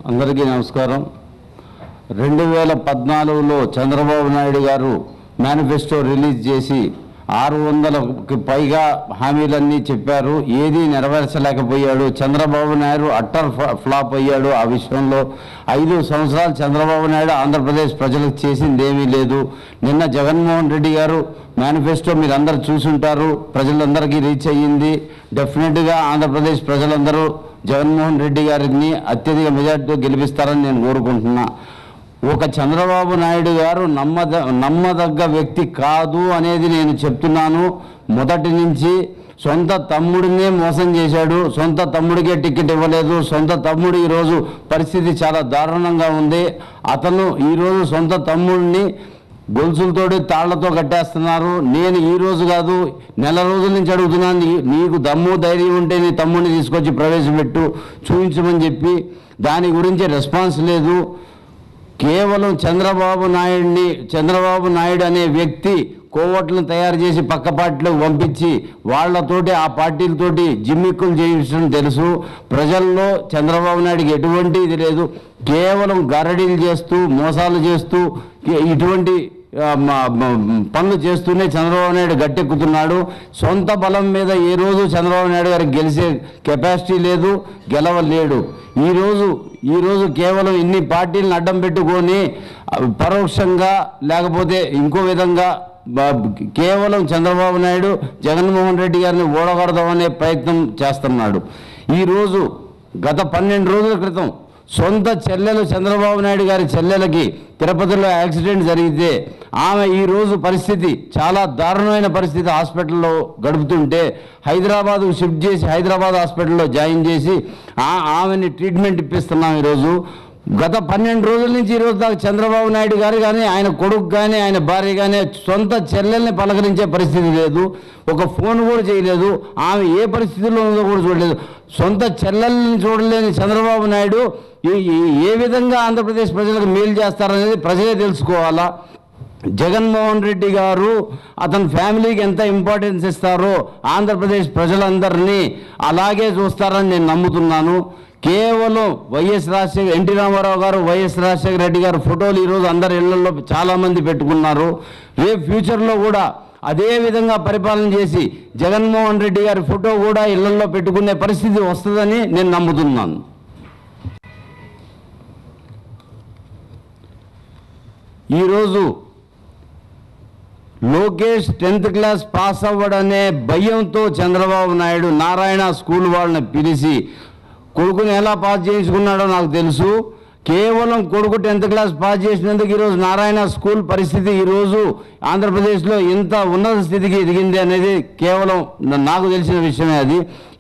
అందరికీ నమస్కారం. 2014లో చంద్రబాబు నాయుడు గారు మేనిఫెస్టో రిలీజ్ చేసి 600కి పైగా హామీలన్నీ చెప్పారు. ఏదీ నెరవేర్చలేకపోయాడు. చంద్రబాబు నాయుడు అట్టర్ ఫ్లాప్ అయ్యాడు. ఆ విషయంలో 5 సంవత్సరాలు చంద్రబాబు నాయుడు ఆంధ్రప్రదేశ్ ప్రజలకు చేసింది ఏమీ లేదు. నిన్న జగన్మోహన్ రెడ్డి గారు మేనిఫెస్టో మీరు అందరూ చూసుంటారు. ప్రజలందరికీ రీచ్ అయ్యింది. డెఫినెట్గా ఆంధ్రప్రదేశ్ ప్రజలందరూ జగన్మోహన్ రెడ్డి గారిని అత్యధిక మెజార్టీతో గెలిపిస్తారని నేను కోరుకుంటున్నా. ఒక చంద్రబాబు నాయుడు గారు నమ్మదగ్గ వ్యక్తి కాదు అనేది నేను చెప్తున్నాను. మొదటి నుంచి సొంత తమ్ముడినే మోసం చేశాడు. సొంత తమ్ముడికే టికెట్ ఇవ్వలేదు. సొంత తమ్ముడు ఈరోజు పరిస్థితి చాలా దారుణంగా ఉంది. అతను ఈరోజు సొంత తమ్ముడిని గొలుసులతోటి తాళ్లతో కట్టేస్తున్నారు. నేను ఈరోజు కాదు, నెల రోజుల నుంచి అడుగుతున్నాను. నీకు దమ్ము ధైర్యం ఉంటే నీ తమ్ముడిని తీసుకొచ్చి ప్రవేశపెట్టు, చూపించమని చెప్పి దాని గురించి రెస్పాన్స్ లేదు. కేవలం చంద్రబాబు నాయుడు అనే వ్యక్తి కోవట్లను తయారు చేసి పక్క పార్టీలకు పంపించి వాళ్ళతోటి ఆ పార్టీలతోటి జిమ్మిక్కులు చేయించడం తెలుసు. ప్రజల్లో చంద్రబాబు నాయుడికి ఎటువంటి ఇది లేదు. కేవలం గరడీలు చేస్తూ మోసాలు చేస్తూ ఇటువంటి పనులు చేస్తూనే చంద్రబాబు నాయుడు గట్టెక్కుతున్నాడు. సొంత బలం మీద ఏ రోజు చంద్రబాబు నాయుడు గారికి గెలిచే కెపాసిటీ లేదు, గెలవలేడు. ఈరోజు కేవలం ఇన్ని పార్టీలను అడ్డం పెట్టుకొని పరోక్షంగా లేకపోతే ఇంకో విధంగా కేవలం చంద్రబాబు నాయుడు జగన్మోహన్ రెడ్డి గారిని ఓడగొడదామనే ప్రయత్నం చేస్తున్నాడు. ఈరోజు గత 12 రోజుల క్రితం సొంత చెల్లెలు చంద్రబాబు నాయుడు గారి చెల్లెలకి తిరుపతిలో యాక్సిడెంట్ జరిగితే ఆమె ఈరోజు పరిస్థితి చాలా దారుణమైన పరిస్థితి. హాస్పిటల్లో గడుపుతుంటే హైదరాబాద్కు షిఫ్ట్ చేసి హైదరాబాద్ హాస్పిటల్లో జాయిన్ చేసి ఆమెని ట్రీట్మెంట్ ఇప్పిస్తున్నాం. ఈరోజు గత 12 రోజుల నుంచి ఈరోజు దాకా చంద్రబాబు నాయుడు గారు కానీ ఆయన కొడుకు కానీ ఆయన భార్య కానీ సొంత చెల్లెల్ని పలకరించే పరిస్థితి లేదు. ఒక ఫోన్ కూడా చేయలేదు. ఆమె ఏ పరిస్థితుల్లో ఉందో కూడా చూడలేదు. సొంత చెల్లెల్ని చూడలేని చంద్రబాబు నాయుడు ఏ విధంగా ఆంధ్రప్రదేశ్ ప్రజలకు మేలు చేస్తారనేది ప్రజలే తెలుసుకోవాలా. జగన్మోహన్ రెడ్డి గారు అతని ఫ్యామిలీకి ఎంత ఇంపార్టెన్స్ ఇస్తారో ఆంధ్రప్రదేశ్ ప్రజలందరినీ అలాగే చూస్తారని నేను నమ్ముతున్నాను. కేవలం ఎన్టీ రామారావు గారు, వైఎస్ రాజశేఖర రెడ్డి గారు ఫోటోలు ఈరోజు అందరి ఇళ్లలో చాలామంది పెట్టుకున్నారు. రేపు ఫ్యూచర్లో కూడా అదే విధంగా పరిపాలన చేసి జగన్మోహన్ రెడ్డి గారి ఫోటో కూడా ఇళ్లలో పెట్టుకునే పరిస్థితి వస్తుందని నేను నమ్ముతున్నాను. ఈరోజు లోకేష్ 10th క్లాస్ పాస్ అవ్వడనే భయంతో చంద్రబాబు నాయుడు నారాయణ స్కూల్ వాళ్ళని పిలిచి కొడుకుని ఎలా పాస్ చేయించుకున్నాడో నాకు తెలుసు. కేవలం కొడుకు 10th క్లాస్ పాస్ చేసినందుకు ఈరోజు నారాయణ స్కూల్ పరిస్థితి ఈరోజు ఆంధ్రప్రదేశ్లో ఇంత ఉన్నత స్థితికి ఎదిగింది అనేది కేవలం నాకు తెలిసిన విషయమే. అది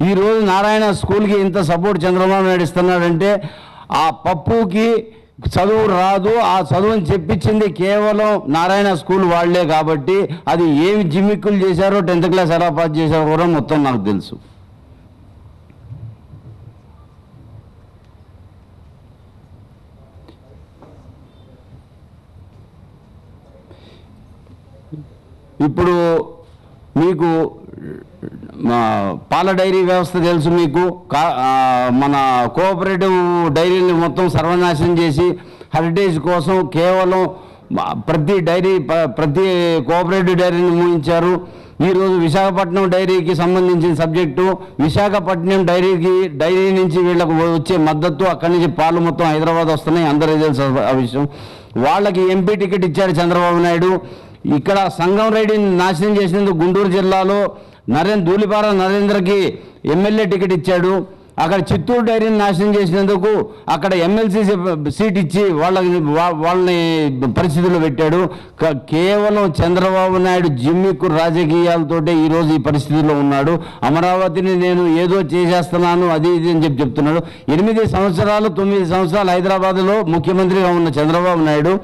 ఈరోజు నారాయణ స్కూల్కి ఇంత సపోర్ట్ చంద్రబాబు నాయుడు ఇస్తున్నాడంటే ఆ పప్పుకి చదువు రాదు, ఆ చదువుని చెప్పించింది కేవలం నారాయణ స్కూల్ వాళ్లే. కాబట్టి అది ఏమి జిమ్మిక్కులు చేశారో 10th క్లాస్ ఎలా పాస్ చేశారో కూడా మొత్తం నాకు తెలుసు. ఇప్పుడు మీకు పాల డైరీ వ్యవస్థ తెలుసు. మీకు మన కోఆపరేటివ్ డైరీని మొత్తం సర్వనాశనం చేసి హెరిటేజ్ కోసం కేవలం ప్రతి కోఆపరేటివ్ డైరీని మూయించారు. ఈరోజు విశాఖపట్నం డైరీకి సంబంధించిన సబ్జెక్టు, విశాఖపట్నం డైరీ నుంచి వీళ్ళకు వచ్చే మద్దతు, అక్కడి నుంచి పాలు మొత్తం హైదరాబాద్ వస్తున్నాయి. అందరికీ తెలుసు ఆ విషయం. వాళ్ళకి ఎంపీ టికెట్ ఇచ్చాడు చంద్రబాబు నాయుడు. ఇక్కడ సంగం రైడ్ని నాశనం చేసినందుకు గుంటూరు జిల్లాలో ధూళిపార నరేంద్రకి ఎమ్మెల్యే టికెట్ ఇచ్చాడు. అక్కడ చిత్తూరు డైరీని నాశనం చేసినందుకు అక్కడ ఎమ్మెల్సీ సీట్ ఇచ్చి వాళ్ళని పరిస్థితుల్లో పెట్టాడు. కేవలం చంద్రబాబు నాయుడు జిమ్మిక్కు రాజకీయాలతోటే ఈరోజు ఈ పరిస్థితుల్లో ఉన్నాడు. అమరావతిని నేను ఏదో చేసేస్తున్నాను అది ఇది అని చెప్తున్నాడు. 9 సంవత్సరాలు హైదరాబాద్లో ముఖ్యమంత్రిగా ఉన్న చంద్రబాబు నాయుడు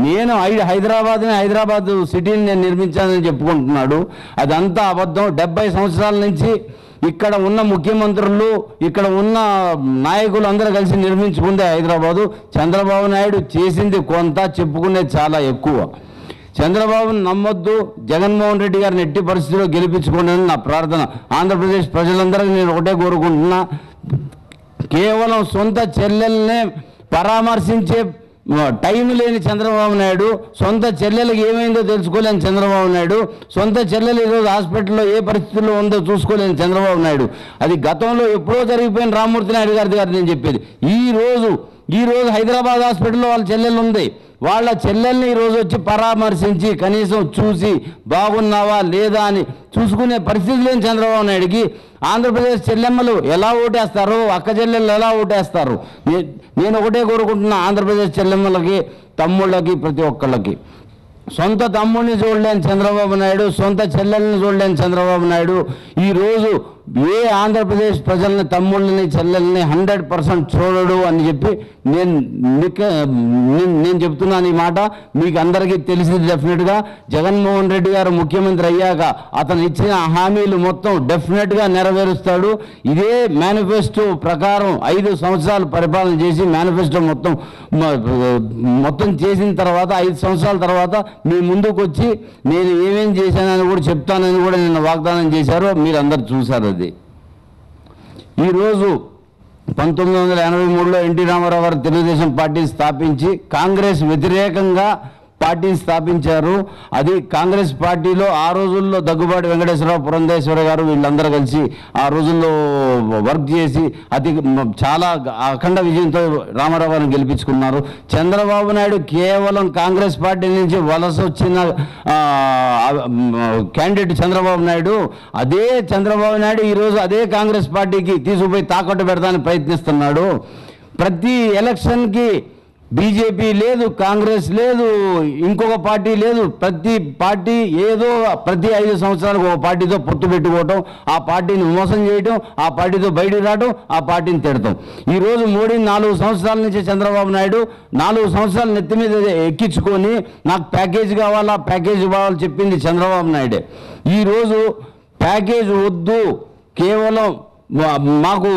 నేను హైదరాబాద్ సిటీని నేను నిర్మించానని చెప్పుకుంటున్నాడు. అదంతా అబద్ధం. 70 సంవత్సరాల నుంచి ఇక్కడ ఉన్న ముఖ్యమంత్రులు, ఇక్కడ ఉన్న నాయకులు అందరూ కలిసి నిర్మించుకుందే హైదరాబాదు. చంద్రబాబు నాయుడు చేసింది కొంత, చెప్పుకునేది చాలా ఎక్కువ. చంద్రబాబును నమ్మొద్దు. జగన్మోహన్ రెడ్డి గారిని ఎట్టి పరిస్థితిలో గెలిపించుకోండి నా ప్రార్థన. ఆంధ్రప్రదేశ్ ప్రజలందరికీ నేను ఒకటే కోరుకుంటున్నా, కేవలం సొంత చెల్లెల్నే పరామర్శించే టైం లేని చంద్రబాబు నాయుడు, సొంత చెల్లెలకు ఏమైందో తెలుసుకోలేని చంద్రబాబు నాయుడు, సొంత చెల్లెలు ఈరోజు హాస్పిటల్లో ఏ పరిస్థితుల్లో ఉందో చూసుకోలేని చంద్రబాబు నాయుడు, అది గతంలో ఎప్పుడో జరిగిపోయిన రామ్మూర్తి నాయుడు గారి నేను చెప్పేది. ఈరోజు హైదరాబాద్ హాస్పిటల్లో వాళ్ళ చెల్లెలు ఉంది, వాళ్ళ చెల్లెల్ని ఈరోజు వచ్చి పరామర్శించి కనీసం చూసి బాగున్నావా లేదా అని చూసుకునే పరిస్థితి లేని చంద్రబాబు నాయుడికి ఆంధ్రప్రదేశ్ చెల్లెమ్మలు ఎలా ఓటేస్తారు, అక్క చెల్లెళ్ళు ఎలా ఓటేస్తారు? నేను ఒకటే కోరుకుంటున్నా, ఆంధ్రప్రదేశ్ చెల్లెమ్మలకి, తమ్ముళ్ళకి, ప్రతి ఒక్కళ్ళకి సొంత తమ్ముడిని చూడలేని చంద్రబాబు నాయుడు, సొంత చెల్లెల్ని చూడలేని చంద్రబాబు నాయుడు ఈరోజు ఏ ఆంధ్రప్రదేశ్ ప్రజల్ని, తమ్ముళ్ళని, చెల్లెల్ని 100% చూడడు అని చెప్పి నేను చెప్తున్నాను. ఈ మాట మీకు అందరికీ తెలిసింది. డెఫినెట్గా జగన్మోహన్ రెడ్డి గారు ముఖ్యమంత్రి అయ్యాక అతను ఇచ్చిన హామీలు మొత్తం డెఫినెట్గా నెరవేరుస్తాడు. ఇదే మేనిఫెస్టో ప్రకారం 5 సంవత్సరాలు పరిపాలన చేసి మేనిఫెస్టో మొత్తం చేసిన తర్వాత 5 సంవత్సరాల తర్వాత మీ ముందుకు వచ్చి నేను ఏమేం చేశానని కూడా చెప్తానని కూడా నిన్న వాగ్దానం చేశారు. మీరు అందరు చూశారు. అది ఈరోజు 1983లో ఎన్టీ రామారావు గారు తెలుగుదేశం పార్టీ స్థాపించి కాంగ్రెస్ వ్యతిరేకంగా పార్టీని స్థాపించారు. అది కాంగ్రెస్ పార్టీలో ఆ రోజుల్లో దగ్గుబాటి వెంకటేశ్వరరావు, పురంధేశ్వర గారు వీళ్ళందరూ కలిసి ఆ రోజుల్లో వర్క్ చేసి చాలా అఖండ విజయంతో రామారావు గారిని గెలిపించుకున్నారు. చంద్రబాబు నాయుడు కేవలం కాంగ్రెస్ పార్టీ నుంచి వలస వచ్చిన క్యాండిడేట్ చంద్రబాబు నాయుడు. అదే చంద్రబాబు నాయుడు ఈరోజు అదే కాంగ్రెస్ పార్టీకి తీసుకుపోయి తాకట్టు పెడతానికి ప్రయత్నిస్తున్నాడు. ప్రతి ఎలక్షన్కి బీజేపీ లేదు, కాంగ్రెస్ లేదు, ఇంకొక పార్టీ లేదు, ప్రతి పార్టీ ఏదో ప్రతి 5 సంవత్సరాలకు ఒక పార్టీతో పొత్తు పెట్టుకోవటం, ఆ పార్టీని మోసం చేయటం, ఆ పార్టీతో బయటికి రావటం, ఆ పార్టీని తిడతాం. ఈరోజు మోడీని 4 సంవత్సరాల నుంచి చంద్రబాబు నాయుడు 4 సంవత్సరాలు నెత్తి మీద ఎక్కించుకొని నాకు ప్యాకేజ్ కావాలా, ప్యాకేజ్ కావాలని చెప్పింది చంద్రబాబు నాయుడే. ఈరోజు ప్యాకేజ్ వద్దు, కేవలం మాకు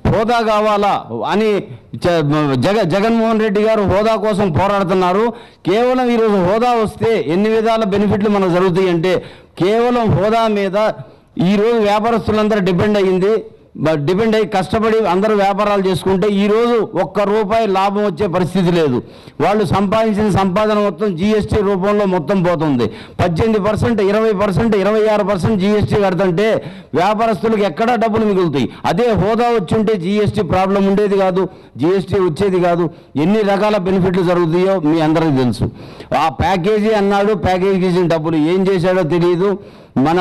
హోదా కావాలా అని జగన్మోహన్ రెడ్డి గారు హోదా కోసం పోరాడుతున్నారు. కేవలం ఈరోజు హోదా వస్తే ఎన్ని విధాల బెనిఫిట్లు మనకు జరుగుతాయి అంటే, కేవలం హోదా మీద ఈరోజు వ్యాపారస్తులందరూ డిపెండ్ అయ్యి కష్టపడి అందరూ వ్యాపారాలు చేసుకుంటే ఈరోజు ₹1 లాభం వచ్చే పరిస్థితి లేదు. వాళ్ళు సంపాదించిన సంపాదన మొత్తం జీఎస్టీ రూపంలో మొత్తం పోతుంది. 18%, 20%, 26% జీఎస్టీ కడుతుంటే వ్యాపారస్తులకు ఎక్కడా డబ్బులు మిగులుతాయి. అదే హోదా వచ్చుంటే జీఎస్టీ ప్రాబ్లం ఉండేది కాదు, జీఎస్టీ వచ్చేది కాదు. ఎన్ని రకాల బెనిఫిట్లు జరుగుతాయో మీ అందరికీ తెలుసు. ఆ ప్యాకేజీ అన్నాడు, ప్యాకేజీకి ఇచ్చిన డబ్బులు ఏం చేశాడో తెలియదు. మన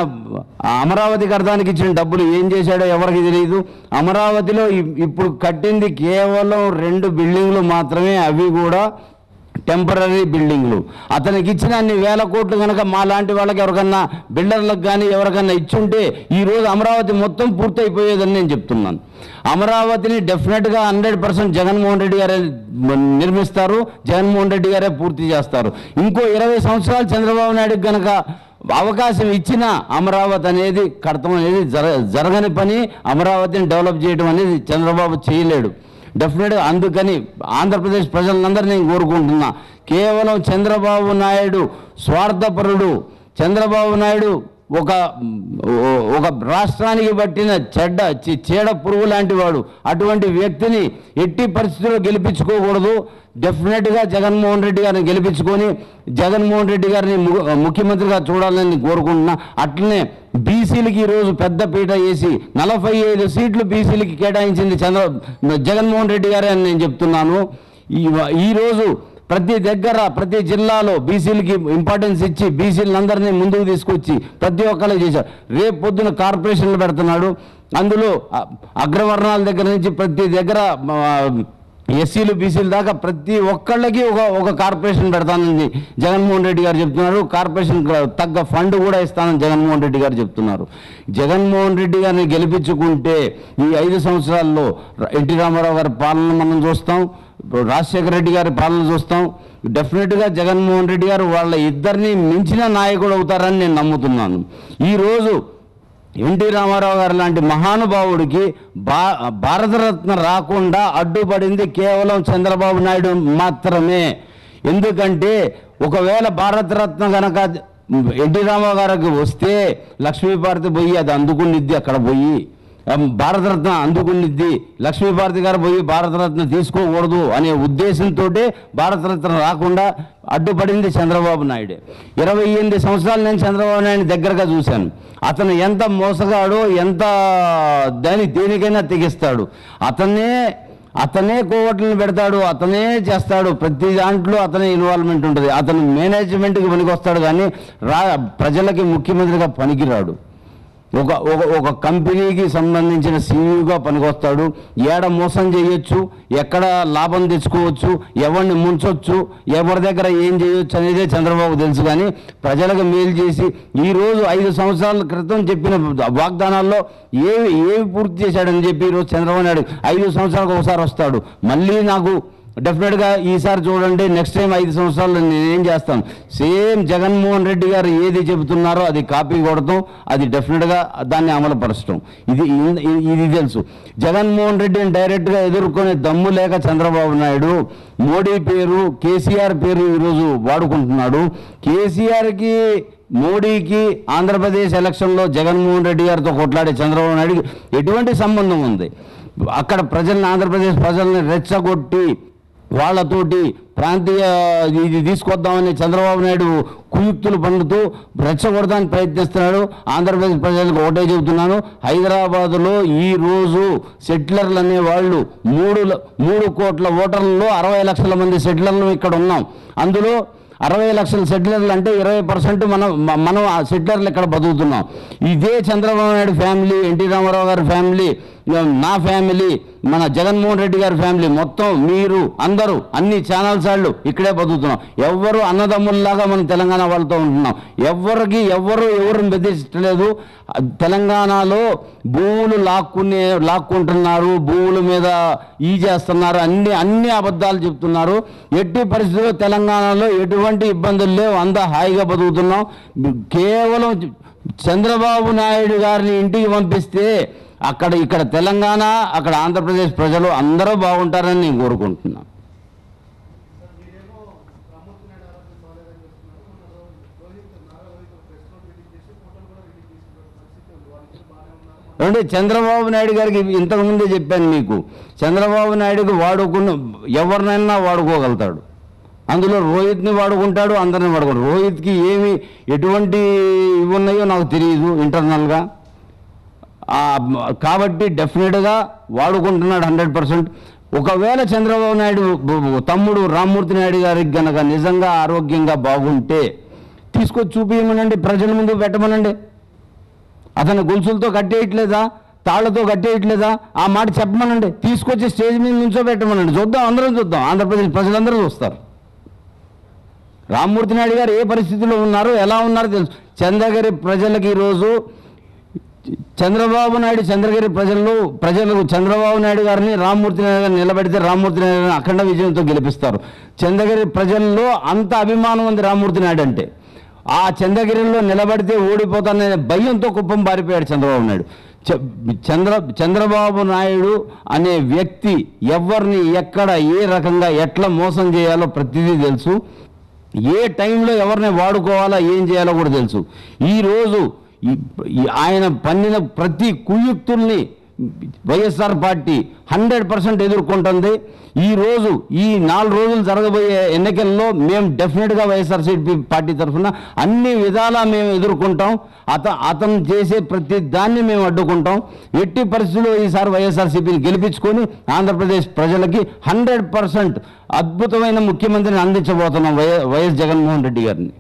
అమరావతి కడతానికి ఇచ్చిన డబ్బులు ఏం చేశాడో ఎవరికి తెలియదు. అమరావతిలో ఇప్పుడు కట్టింది కేవలం 2 బిల్డింగ్లు మాత్రమే, అవి కూడా టెంపరీ బిల్డింగ్లు. అతనికి ఇచ్చిన అన్ని వేల కోట్లు కనుక మా లాంటి వాళ్ళకి ఎవరికన్నా బిల్డర్లకు కానీ ఎవరికన్నా ఇచ్చుంటే ఈరోజు అమరావతి మొత్తం పూర్తయిపోయేదని నేను చెప్తున్నాను. అమరావతిని డెఫినెట్గా 100% జగన్మోహన్ రెడ్డి గారే నిర్మిస్తారు, జగన్మోహన్ రెడ్డి గారే పూర్తి చేస్తారు. ఇంకో 20 సంవత్సరాలు చంద్రబాబు నాయుడుకి కనుక అవకాశం ఇచ్చిన అమరావతి అనేది కడతం అనేది జరగని పని. అమరావతిని డెవలప్ చేయడం అనేది చంద్రబాబు చేయలేడు డెఫినెట్గా. అందుకని ఆంధ్రప్రదేశ్ ప్రజలందరినీ నేను కోరుకుంటున్నా, కేవలం చంద్రబాబు నాయుడు స్వార్థపరుడు, చంద్రబాబు నాయుడు ఒక రాష్ట్రానికి పట్టిన చీడ పురుగు లాంటి వాడు. అటువంటి వ్యక్తిని ఎట్టి పరిస్థితుల్లో గెలిపించుకోకూడదు. డెఫినెట్గా జగన్మోహన్ రెడ్డి గారిని గెలిపించుకొని జగన్మోహన్ రెడ్డి గారిని ముఖ్యమంత్రిగా చూడాలని కోరుకుంటున్నా. అట్లనే బీసీలకి ఈరోజు పెద్ద పీట వేసి 45 సీట్లు బీసీలకి కేటాయించింది జగన్మోహన్ రెడ్డి గారే అని నేను చెప్తున్నాను. ఈరోజు ప్రతి జిల్లాలో బీసీలకి ఇంపార్టెన్స్ ఇచ్చి బీసీలందరినీ ముందుకు తీసుకొచ్చి ప్రతి ఒక్కరు చేశారు. రేపు పొద్దున కార్పొరేషన్లు పెడుతున్నాడు. అందులో అగ్రవర్ణాల దగ్గర నుంచి ప్రతి దగ్గర ఎస్సీలు బీసీలు దాకా ప్రతి ఒక్కళ్ళకి ఒక కార్పొరేషన్ పెడతానని జగన్మోహన్ రెడ్డి గారు చెప్తున్నారు. కార్పొరేషన్ తగ్గ ఫండ్ కూడా ఇస్తానని జగన్మోహన్ రెడ్డి గారు చెప్తున్నారు. జగన్మోహన్ రెడ్డి గారిని గెలిపించుకుంటే ఈ 5 సంవత్సరాల్లో ఎన్టీ రామారావు గారి పాలన మనం చూస్తాం, రాజశేఖర రెడ్డి గారి పాలన చూస్తాం. డెఫినెట్గా జగన్మోహన్ రెడ్డి గారు వాళ్ళ ఇద్దరిని మించిన నాయకుడు అవుతారని నేను నమ్ముతున్నాను. ఈరోజు ఎన్టీ రామారావు గారు లాంటి మహానుభావుడికి భారతరత్న రాకుండా అడ్డుపడింది కేవలం చంద్రబాబు నాయుడు మాత్రమే. ఎందుకంటే ఒకవేళ భారతరత్న కనుక ఎన్టీ రామారావు గారికి వస్తే లక్ష్మీపార్వతి పోయి అది అందుకునిద్ది, అక్కడ పోయి భారతరత్న అందుకునిద్ది, లక్ష్మీభారతి గారు పోయి భారతరత్న తీసుకోకూడదు అనే ఉద్దేశంతో భారతరత్న రాకుండా అడ్డుపడింది చంద్రబాబు నాయుడే. 28 సంవత్సరాలు నేను చంద్రబాబు నాయుడిని దగ్గరగా చూశాను. అతను ఎంత మోసగాడో, ఎంత దేనికైనా తెగిస్తాడు. అతనే కోవట్లను పెడతాడు, అతనే చేస్తాడు. ప్రతి దాంట్లో అతనే ఇన్వాల్వ్మెంట్ ఉంటుంది. అతను మేనేజ్మెంట్కి పనికొస్తాడు కానీ ప్రజలకి ముఖ్యమంత్రిగా పనికిరాడు. ఒక కంపెనీకి సంబంధించిన సీఈఓగా పనికొస్తాడు. ఏడ మోసం చేయొచ్చు, ఎక్కడ లాభం తెచ్చుకోవచ్చు, ఎవరిని ముంచొచ్చు, ఎవరి దగ్గర ఏం చేయొచ్చు అనేదే చంద్రబాబు తెలుసు. కానీ ప్రజలకు మేలు చేసి ఈరోజు 5 సంవత్సరాల క్రితం చెప్పిన వాగ్దానాల్లో ఏవి పూర్తి చేశాడని చెప్పి ఈరోజు చంద్రబాబు నాయుడు 5 సంవత్సరాలకు ఒకసారి వస్తాడు. మళ్ళీ నాకు డెఫినెట్గా ఈసారి చూడండి, నెక్స్ట్ టైం 5 సంవత్సరాలు నేనేం చేస్తాను, సేమ్ జగన్మోహన్ రెడ్డి గారు ఏది చెబుతున్నారో అది కాపీ కొడతాం, అది డెఫినెట్గా దాన్ని అమలుపరచడం. ఇది తెలుసు. జగన్మోహన్ రెడ్డిని డైరెక్ట్గా ఎదుర్కొనే దమ్ము లేక చంద్రబాబు నాయుడు మోడీ పేరు, కేసీఆర్ పేరు ఈరోజు వాడుకుంటున్నాడు. కేసీఆర్కి మోడీకి ఆంధ్రప్రదేశ్ ఎలక్షన్లో జగన్మోహన్ రెడ్డి గారితో కొట్లాడే చంద్రబాబు నాయుడికి ఎటువంటి సంబంధం ఉంది? అక్కడ ఆంధ్రప్రదేశ్ ప్రజల్ని రెచ్చగొట్టి వాళ్ళతోటి ప్రాంతీయ ఇది తీసుకొద్దామని చంద్రబాబు నాయుడు కుయుక్తులు పండుతూ రెచ్చగొడడానికి ప్రయత్నిస్తున్నాడు. ఆంధ్రప్రదేశ్ ప్రజలకు ఒకటే చెబుతున్నాను, హైదరాబాదులో ఈరోజు సెటిలర్లు అనేవాళ్ళు 3 కోట్ల ఓటర్లలో 60 లక్షల మంది సెటిలర్లు ఇక్కడ ఉన్నాం. అందులో 60 లక్షల సెటిలర్లు అంటే 20% మనం ఆ సెటిలర్లు ఇక్కడ బతుకుతున్నాం. ఇదే చంద్రబాబు నాయుడు ఫ్యామిలీ, ఎన్టీ రామారావు గారి ఫ్యామిలీ, నా ఫ్యామిలీ, మన జగన్మోహన్ రెడ్డి గారి ఫ్యామిలీ, మొత్తం మీరు అందరూ అన్ని ఛానల్స్ వాళ్ళు ఇక్కడే బతుకుతున్నాం. ఎవ్వరు అన్నదమ్ముల్లాగా మనం తెలంగాణ వాళ్ళతో ఉంటున్నాం. ఎవరిని బెదిరించలేదు. తెలంగాణలో భూములు లాక్కుంటున్నారు, భూముల మీద చేస్తున్నారు, అన్ని అబద్ధాలు చెప్తున్నారు. ఎట్టి పరిస్థితుల్లో తెలంగాణలో ఎటువంటి ఇబ్బందులు లేవు, అంతా హాయిగా బతుకుతున్నాం. కేవలం చంద్రబాబు నాయుడు గారిని ఇంటికి పంపిస్తే ఇక్కడ తెలంగాణ, అక్కడ ఆంధ్రప్రదేశ్ ప్రజలు అందరూ బాగుంటారని నేను కోరుకుంటున్నాను. అంటే చంద్రబాబు నాయుడు గారికి ఇంతకుముందే చెప్పాను మీకు, చంద్రబాబు నాయుడుకి ఎవరినైనా వాడుకోగలుగుతాడు. అందులో రోహిత్ని వాడుకుంటాడు, అందరిని వాడుకుంటాడు. రోహిత్కి ఎటువంటి ఇవి ఉన్నాయో నాకు తెలియదు ఇంటర్నల్గా, కాబట్టి డెఫినెట్గా వాడుకుంటున్నాడు 100%. ఒకవేళ చంద్రబాబు నాయుడు తమ్ముడు రామ్మూర్తి నాయుడు గారికి గనక నిజంగా ఆరోగ్యంగా బాగుంటే తీసుకొచ్చి చూపించమనండి, ప్రజల ముందు పెట్టమనండి. అతను గొలుసులతో కట్టేయట్లేదా, తాళ్లతో కట్టేయట్లేదా, ఆ మాట చెప్పమనండి. తీసుకొచ్చి స్టేజ్ మీద నుంచో పెట్టమనండి. చూద్దాం, అందరం చూద్దాం, ఆంధ్రప్రదేశ్ ప్రజలందరూ చూస్తారు. రామ్మూర్తి నాయుడు గారు ఏ పరిస్థితిలో ఉన్నారో, ఎలా ఉన్నారో తెలుసు. చంద్రగిరి ప్రజలకు ఈరోజు చంద్రగిరి ప్రజలకు చంద్రబాబు నాయుడు గారిని రామ్మూర్తి నాయుడు గారిని నిలబెడితే రామ్మూర్తి నాయుడు గారిని అఖండ విజయంతో గెలిపిస్తారు. చంద్రగిరి ప్రజల్లో అంత అభిమానం ఉంది రామ్మూర్తి నాయుడు అంటే. ఆ చంద్రగిరిలో నిలబడితే ఓడిపోతాననే భయంతో కుప్పం పారిపోయాడు చంద్రబాబు నాయుడు. చంద్రబాబు నాయుడు అనే వ్యక్తి ఎవరిని ఎక్కడ ఏ రకంగా ఎట్లా మోసం చేయాలో ప్రతిదీ తెలుసు. ఏ టైంలో ఎవరిని వాడుకోవాలా, ఏం చేయాలో కూడా తెలుసు. ఈరోజు ఆయన పన్నిన ప్రతి కుయుక్తుల్ని వైఎస్ఆర్ పార్టీ 100% ఎదుర్కొంటుంది. ఈరోజు ఈ 4 రోజులు జరగబోయే ఎన్నికల్లో మేము డెఫినెట్గా వైఎస్ఆర్సీపీ పార్టీ తరఫున అన్ని విధాలా మేము ఎదుర్కొంటాం. అతను చేసే ప్రతి దాన్ని మేము అడ్డుకుంటాం. ఎట్టి పరిస్థితుల్లో ఈసారి వైఎస్ఆర్సీపీని గెలిపించుకొని ఆంధ్రప్రదేశ్ ప్రజలకి 100% అద్భుతమైన ముఖ్యమంత్రిని అందించబోతున్నాం వైఎస్ జగన్మోహన్ రెడ్డి గారిని.